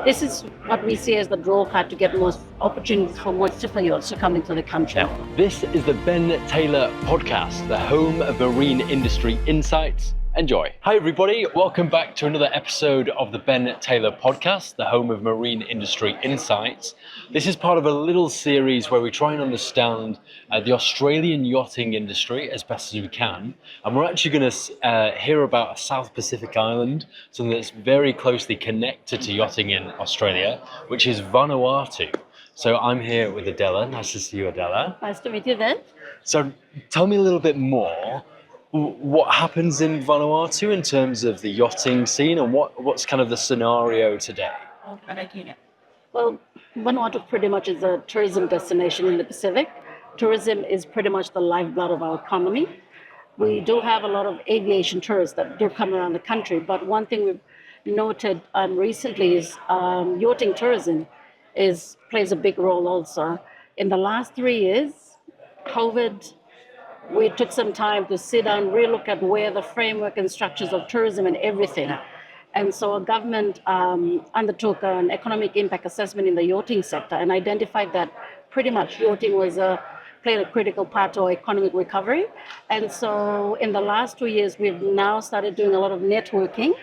This is what we see as the draw card to get more opportunities for more super yachts to come into the country. Now, this is the Ben Taylor podcast, the home of marine industry insights. Enjoy. Hi everybody, welcome back to another episode of the Ben Taylor podcast, the home of marine industry insights. This is part of a little series where we try and understand the Australian yachting industry as best as we can. And we're actually going to hear about a South Pacific island, something that's very closely connected to yachting in Australia, which is Vanuatu. So I'm here with Adela. Nice to see you, Adela. Nice to meet you, Ben. So tell me a little bit more. What happens in Vanuatu in terms of the yachting scene, and what's kind of the scenario today? Well, Vanuatu pretty much is a tourism destination in the Pacific. Tourism is pretty much the lifeblood of our economy. We do have a lot of aviation tourists that do come around the country, but one thing we've noted recently is yachting tourism plays a big role also. In the last 3 years, COVID, we took some time to sit down, relook at where the framework and structures of tourism and everything. And so our government undertook an economic impact assessment in the yachting sector and identified that pretty much yachting played a critical part to our economic recovery. And so in the last 2 years, we've now started doing a lot of networking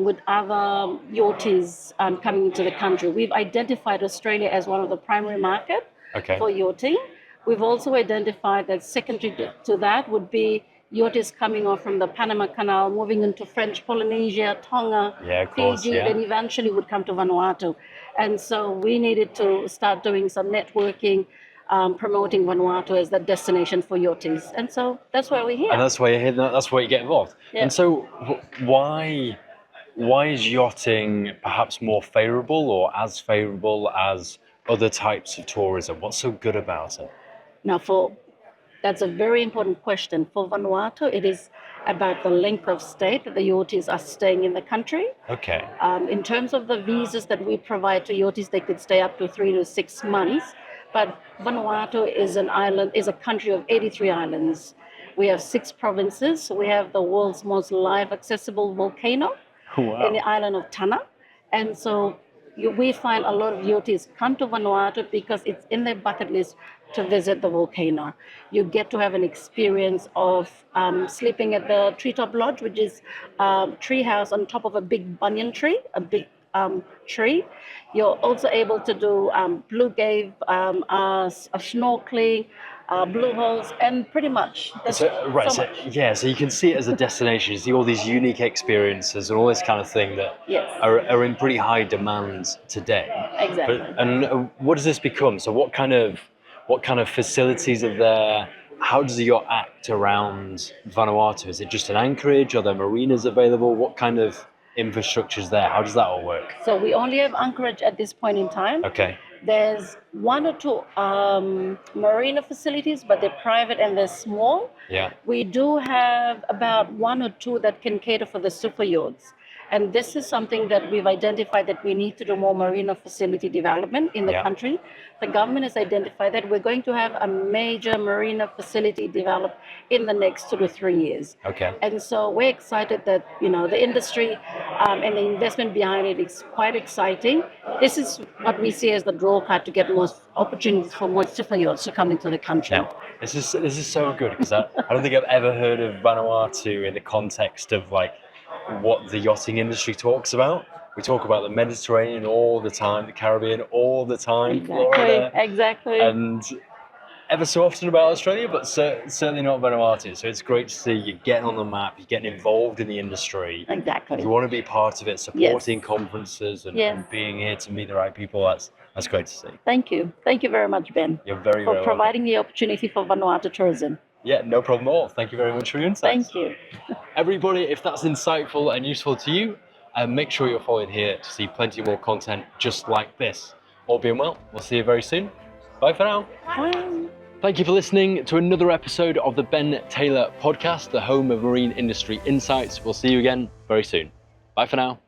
with other yachties coming into the country. We've identified Australia as one of the primary markets for yachting. We've also identified that secondary to that would be yachties coming off from the Panama Canal, moving into French Polynesia, Tonga, Fiji, then eventually would come to Vanuatu. And so we needed to start doing some networking, promoting Vanuatu as the destination for yachties. And so that's why we're here. And that's why you're here, that's why you get involved. Yeah. And so why is yachting perhaps more favourable or as favourable as other types of tourism? What's so good about it? Now, that's a very important question. For Vanuatu, it is about the length of stay that the yachties are staying in the country. Okay. In terms of the visas that we provide to yachties, they could stay up to 3 to 6 months. But Vanuatu is a country of 83 islands. We have 6 provinces. So we have the world's most live accessible volcano in the island of Tanna. And so we find a lot of yachties come to Vanuatu because it's in their bucket list to visit the volcano. You get to have an experience of sleeping at the treetop lodge, which is a tree house on top of a big banyan tree, a big tree. You're also able to do blue cave, snorkeling, blue holes, and pretty much. So you can see it as a destination. You see all these unique experiences and all this kind of thing that are in pretty high demand today. Exactly. And what does this become? So what kind of facilities are there? How does the yacht act around Vanuatu? Is it just an anchorage? Are there marinas available? What kind of infrastructure is there? How does that all work? So we only have anchorage at this point in time. Okay. There's 1 or 2 marina facilities, but they're private and they're small. Yeah. We do have about 1 or 2 that can cater for the super yachts. And this is something that we've identified that we need to do more marina facility development in the country. The government has identified that we're going to have a major marina facility developed in the next 2 to 3 years. Okay. And so we're excited that, the industry and the investment behind it is quite exciting. This is what we see as the draw card to get more opportunities for more super yachts to come into the country. Yeah. This is so good because I don't think I've ever heard of Vanuatu in the context of what the yachting industry talks about. We talk about the Mediterranean all the time, the Caribbean all the time, Florida. Exactly. And ever so often about Australia, but certainly not Vanuatu. So it's great to see you getting on the map, you're getting involved in the industry. Exactly. You want to be part of it, supporting conferences and being here to meet the right people. That's great to see. Thank you. Thank you very much, Ben. You're very for providing the opportunity for Vanuatu tourism. Yeah, no problem at all. Thank you very much for your insights. Thank you. Everybody, if that's insightful and useful to you, make sure you're following here to see plenty more content just like this. All being well, we'll see you very soon. Bye for now. Bye. Thank you for listening to another episode of the Ben Taylor podcast, the home of marine industry insights. We'll see you again very soon. Bye for now.